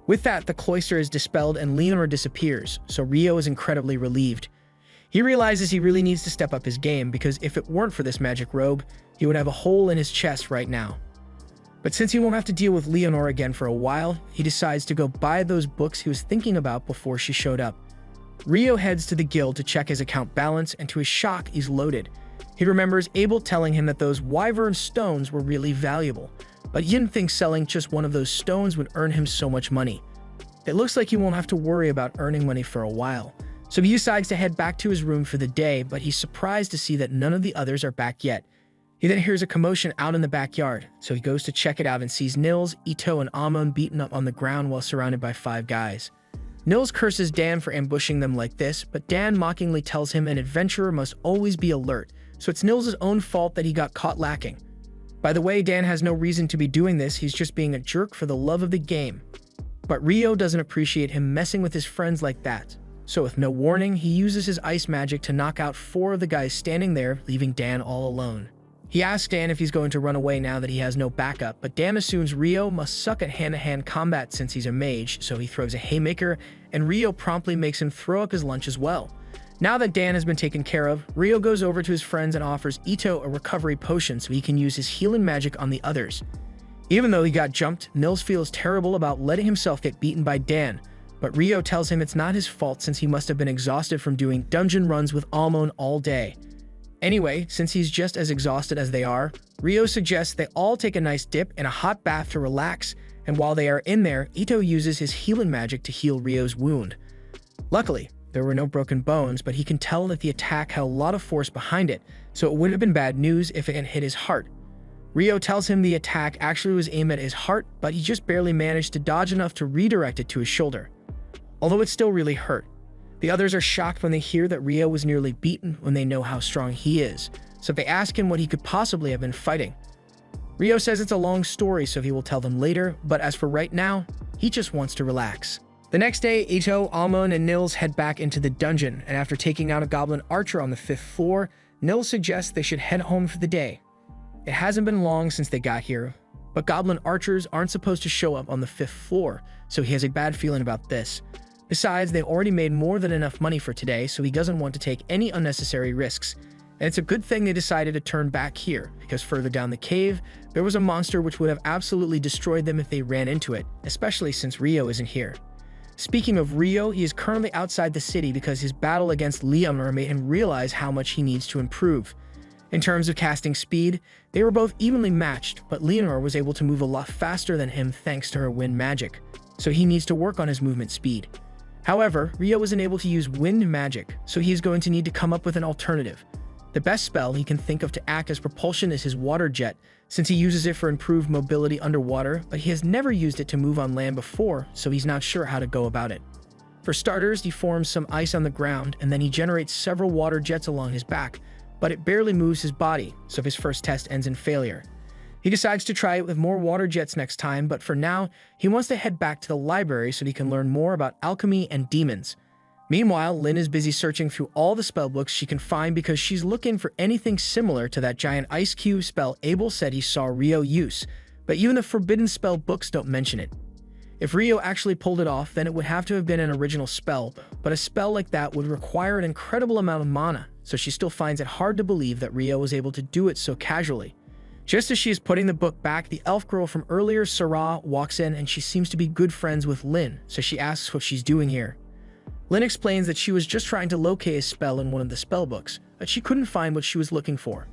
With that, the cloister is dispelled and Leonor disappears, so Rio is incredibly relieved. He realizes he really needs to step up his game because if it weren't for this magic robe, he would have a hole in his chest right now. But since he won't have to deal with Leonor again for a while, he decides to go buy those books he was thinking about before she showed up. Rio heads to the guild to check his account balance, and to his shock, he's loaded. He remembers Abel telling him that those wyvern stones were really valuable, but he didn't think selling just one of those stones would earn him so much money. It looks like he won't have to worry about earning money for a while, so he decides to head back to his room for the day, but he's surprised to see that none of the others are back yet. He then hears a commotion out in the backyard, so he goes to check it out and sees Nils, Ito, and Amon beaten up on the ground while surrounded by 5 guys. Nils curses Dan for ambushing them like this, but Dan mockingly tells him an adventurer must always be alert, so it's Nils' own fault that he got caught lacking. By the way, Dan has no reason to be doing this, he's just being a jerk for the love of the game. But Rio doesn't appreciate him messing with his friends like that, so with no warning, he uses his ice magic to knock out 4 of the guys standing there, leaving Dan all alone. He asks Dan if he's going to run away now that he has no backup, but Dan assumes Rio must suck at hand-to-hand combat since he's a mage, so he throws a haymaker, and Rio promptly makes him throw up his lunch as well. Now that Dan has been taken care of, Rio goes over to his friends and offers Ito a recovery potion so he can use his healing magic on the others. Even though he got jumped, Nils feels terrible about letting himself get beaten by Dan, but Rio tells him it's not his fault since he must have been exhausted from doing dungeon runs with Amon all day. Anyway, since he's just as exhausted as they are, Rio suggests they all take a nice dip in a hot bath to relax, and while they are in there, Ito uses his healing magic to heal Rio's wound. Luckily, there were no broken bones, but he can tell that the attack had a lot of force behind it, so it would have been bad news if it had hit his heart. Rio tells him the attack actually was aimed at his heart, but he just barely managed to dodge enough to redirect it to his shoulder. Although it still really hurt. The others are shocked when they hear that Rio was nearly beaten when they know how strong he is, so they ask him what he could possibly have been fighting. Rio says it's a long story, so he will tell them later, but as for right now, he just wants to relax. The next day, Ito, Amon, and Nils head back into the dungeon, and after taking out a goblin archer on the 5th floor, Nils suggests they should head home for the day. It hasn't been long since they got here, but goblin archers aren't supposed to show up on the 5th floor, so he has a bad feeling about this. Besides, they already made more than enough money for today, so he doesn't want to take any unnecessary risks. And it's a good thing they decided to turn back here, because further down the cave, there was a monster which would have absolutely destroyed them if they ran into it, especially since Rio isn't here. Speaking of Rio, he is currently outside the city because his battle against Leonor made him realize how much he needs to improve. In terms of casting speed, they were both evenly matched, but Leonor was able to move a lot faster than him thanks to her wind magic, so he needs to work on his movement speed. However, Rio isn't able to use wind magic, so he is going to need to come up with an alternative. The best spell he can think of to act as propulsion is his water jet, since he uses it for improved mobility underwater, but he has never used it to move on land before, so he's not sure how to go about it. For starters, he forms some ice on the ground, and then he generates several water jets along his back, but it barely moves his body, so his first test ends in failure. He decides to try it with more water jets next time, but for now, he wants to head back to the library so he can learn more about alchemy and demons. Meanwhile, Lynn is busy searching through all the spellbooks she can find because she's looking for anything similar to that giant ice cube spell Abel said he saw Rio use, but even the forbidden spell books don't mention it. If Rio actually pulled it off, then it would have to have been an original spell, but a spell like that would require an incredible amount of mana, so she still finds it hard to believe that Rio was able to do it so casually. Just as she is putting the book back, the elf girl from earlier, Sarah, walks in and she seems to be good friends with Lynn, so she asks what she's doing here. Lynn explains that she was just trying to locate a spell in one of the spellbooks, but she couldn't find what she was looking for.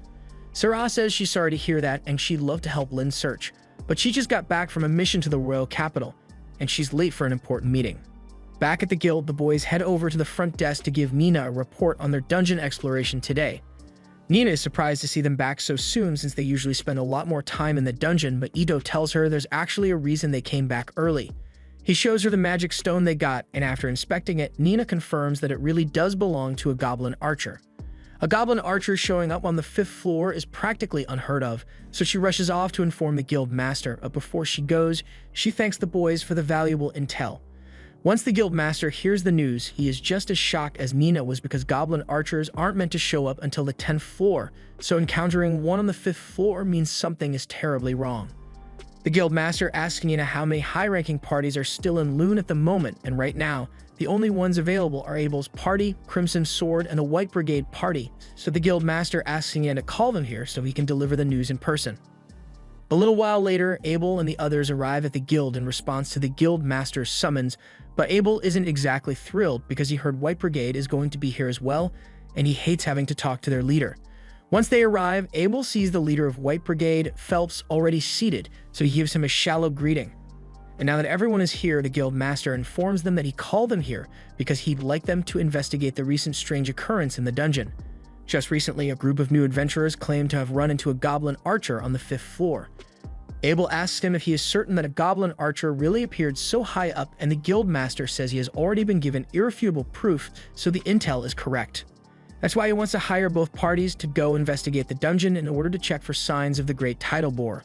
Sarah says she's sorry to hear that and she'd love to help Lynn search, but she just got back from a mission to the royal capital, and she's late for an important meeting. Back at the guild, the boys head over to the front desk to give Nina a report on their dungeon exploration today. Nina is surprised to see them back so soon since they usually spend a lot more time in the dungeon, but Ito tells her there's actually a reason they came back early. He shows her the magic stone they got, and after inspecting it, Nina confirms that it really does belong to a goblin archer. A goblin archer showing up on the 5th floor is practically unheard of, so she rushes off to inform the guild master, but before she goes, she thanks the boys for the valuable intel. Once the guild master hears the news, he is just as shocked as Nina was because goblin archers aren't meant to show up until the 10th floor, so encountering one on the 5th floor means something is terribly wrong. The guild master asks Nina how many high-ranking parties are still in Loon at the moment, and right now, the only ones available are Abel's party, Crimson Sword, and a White Brigade party, so the guild master asks Nina to call them here so he can deliver the news in person. A little while later, Abel and the others arrive at the guild in response to the guild master's summons, but Abel isn't exactly thrilled because he heard White Brigade is going to be here as well, and he hates having to talk to their leader. Once they arrive, Abel sees the leader of White Brigade, Phelps, already seated, so he gives him a shallow greeting. And now that everyone is here, the guild master informs them that he called them here because he'd like them to investigate the recent strange occurrence in the dungeon. Just recently, a group of new adventurers claimed to have run into a goblin archer on the 5th floor. Abel asks him if he is certain that a goblin archer really appeared so high up, and the guild master says he has already been given irrefutable proof, so the intel is correct. That's why he wants to hire both parties to go investigate the dungeon in order to check for signs of the Great Tidal Bore.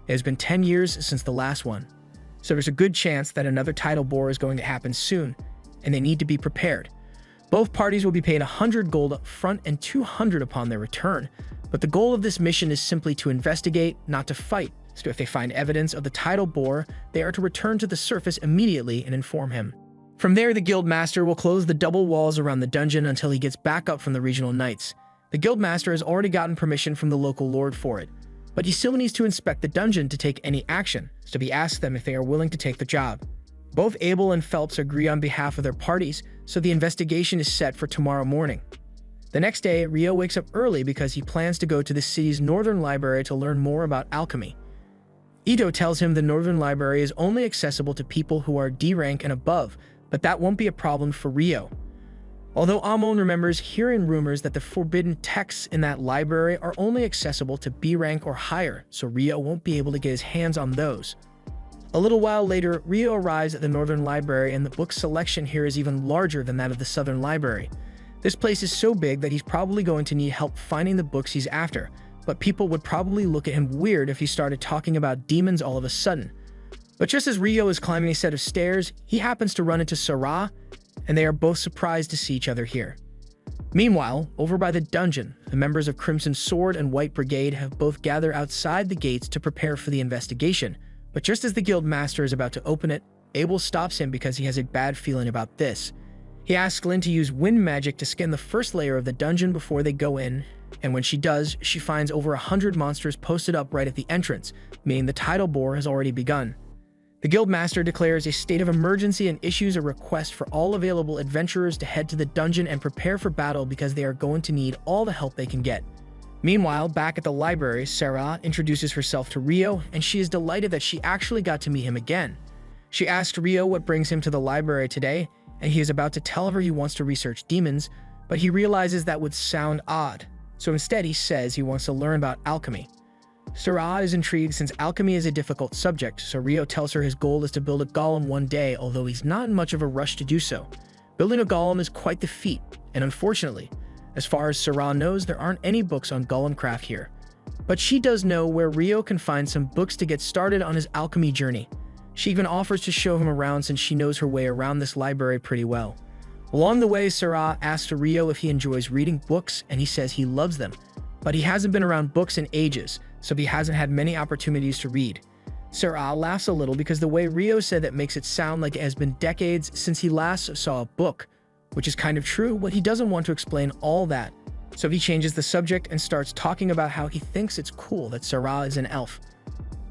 It has been 10 years since the last one, so there's a good chance that another tidal bore is going to happen soon, and they need to be prepared. Both parties will be paid 100 gold up front and 200 upon their return, but the goal of this mission is simply to investigate, not to fight, so if they find evidence of the tidal bore, they are to return to the surface immediately and inform him. From there, the guild master will close the double walls around the dungeon until he gets back up from the regional knights. The guild master has already gotten permission from the local lord for it, but he still needs to inspect the dungeon to take any action, so he asks them if they are willing to take the job. Both Abel and Phelps agree on behalf of their parties, so the investigation is set for tomorrow morning. The next day, Rio wakes up early because he plans to go to the city's northern library to learn more about alchemy. Ito tells him the northern library is only accessible to people who are D rank and above, but that won't be a problem for Rio. Although Amon remembers hearing rumors that the forbidden texts in that library are only accessible to B rank or higher, so Rio won't be able to get his hands on those. A little while later, Rio arrives at the Northern Library, and the book selection here is even larger than that of the Southern Library. This place is so big that he's probably going to need help finding the books he's after, but people would probably look at him weird if he started talking about demons all of a sudden. But just as Rio is climbing a set of stairs, he happens to run into Sarah, and they are both surprised to see each other here. Meanwhile, over by the dungeon, the members of Crimson Sword and White Brigade have both gathered outside the gates to prepare for the investigation, but just as the guild master is about to open it, Abel stops him because he has a bad feeling about this. He asks Lynn to use wind magic to scan the first layer of the dungeon before they go in, and when she does, she finds over 100 monsters posted up right at the entrance, meaning the tidal bore has already begun. The guildmaster declares a state of emergency and issues a request for all available adventurers to head to the dungeon and prepare for battle because they are going to need all the help they can get. Meanwhile, back at the library, Sarah introduces herself to Rio, and she is delighted that she actually got to meet him again. She asks Rio what brings him to the library today, and he is about to tell her he wants to research demons, but he realizes that would sound odd. so instead he says he wants to learn about alchemy. Sarah is intrigued since alchemy is a difficult subject, so Rio tells her his goal is to build a golem one day, although he's not in much of a rush to do so. Building a golem is quite the feat, and unfortunately, as far as Sarah knows, there aren't any books on golem craft here. But she does know where Rio can find some books to get started on his alchemy journey. She even offers to show him around since she knows her way around this library pretty well. Along the way, Sarah asks Rio if he enjoys reading books, and he says he loves them, but he hasn't been around books in ages, so he hasn't had many opportunities to read. Sarah laughs a little because the way Rio said that makes it sound like it has been decades since he last saw a book, which is kind of true, but he doesn't want to explain all that. So he changes the subject and starts talking about how he thinks it's cool that Sarah is an elf.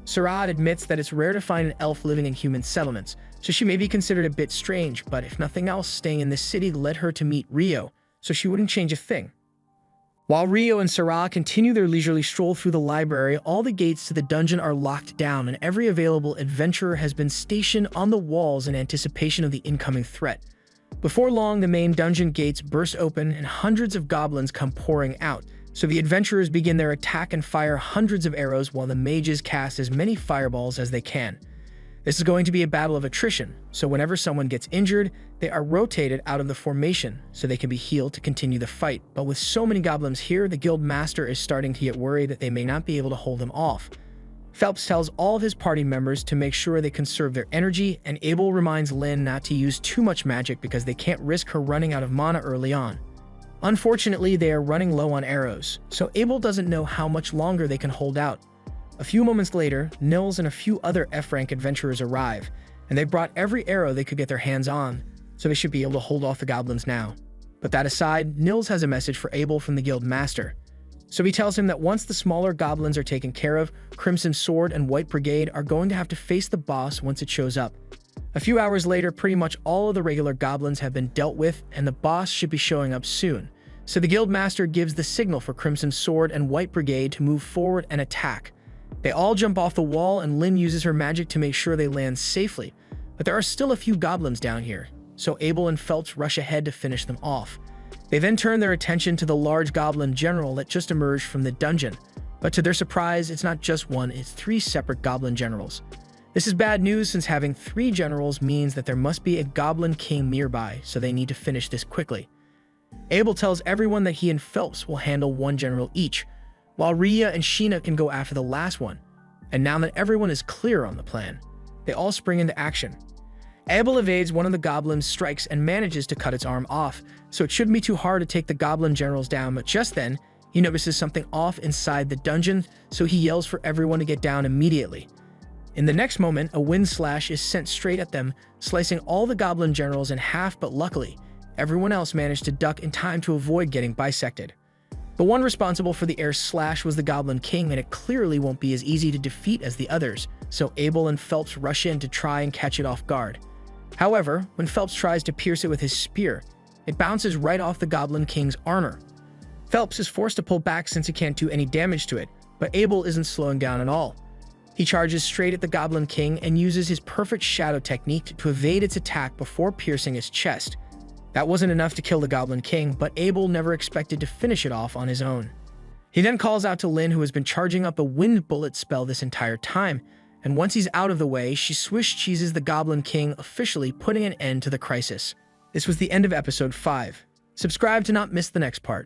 Sarah admits that it's rare to find an elf living in human settlements, so she may be considered a bit strange, but if nothing else, staying in this city led her to meet Rio, so she wouldn't change a thing. While Rio and Sarah continue their leisurely stroll through the library, all the gates to the dungeon are locked down and every available adventurer has been stationed on the walls in anticipation of the incoming threat. Before long, the main dungeon gates burst open and hundreds of goblins come pouring out, so the adventurers begin their attack and fire hundreds of arrows while the mages cast as many fireballs as they can. This is going to be a battle of attrition, so whenever someone gets injured, they are rotated out of the formation so they can be healed to continue the fight. But with so many goblins here, the guild master is starting to get worried that they may not be able to hold them off. Phelps tells all of his party members to make sure they conserve their energy, and Abel reminds Lynn not to use too much magic because they can't risk her running out of mana early on. Unfortunately, they are running low on arrows, so Abel doesn't know how much longer they can hold out. A few moments later, Nils and a few other F-rank adventurers arrive, and they brought every arrow they could get their hands on, so they should be able to hold off the goblins now. But that aside, Nils has a message for Abel from the guild master. So he tells him that once the smaller goblins are taken care of, Crimson Sword and White Brigade are going to have to face the boss once it shows up. A few hours later, pretty much all of the regular goblins have been dealt with, and the boss should be showing up soon. So the guild master gives the signal for Crimson Sword and White Brigade to move forward and attack. They all jump off the wall, and Lynn uses her magic to make sure they land safely. But there are still a few goblins down here, so Abel and Phelps rush ahead to finish them off. They then turn their attention to the large goblin general that just emerged from the dungeon. But to their surprise, it's not just one, it's 3 separate goblin generals. This is bad news since having 3 generals means that there must be a goblin king nearby, so they need to finish this quickly. Abel tells everyone that he and Phelps will handle 1 general each, while Rhea and Sheena can go after the last one. And now that everyone is clear on the plan, they all spring into action. Abel evades one of the goblin's strikes and manages to cut its arm off, so it shouldn't be too hard to take the goblin generals down, but just then, he notices something off inside the dungeon, so he yells for everyone to get down immediately. In the next moment, a wind slash is sent straight at them, slicing all the goblin generals in half, but luckily, everyone else managed to duck in time to avoid getting bisected. The one responsible for the air slash was the Goblin King, and it clearly won't be as easy to defeat as the others, so Abel and Phelps rush in to try and catch it off guard. However, when Phelps tries to pierce it with his spear, it bounces right off the Goblin King's armor. Phelps is forced to pull back since he can't do any damage to it, but Abel isn't slowing down at all. He charges straight at the Goblin King and uses his perfect shadow technique to evade its attack before piercing his chest. That wasn't enough to kill the Goblin King, but Abel never expected to finish it off on his own. He then calls out to Lynn, who has been charging up a wind bullet spell this entire time, and once he's out of the way, she Swiss cheeses the Goblin King, officially putting an end to the crisis. This was the end of episode 5. Subscribe to not miss the next part.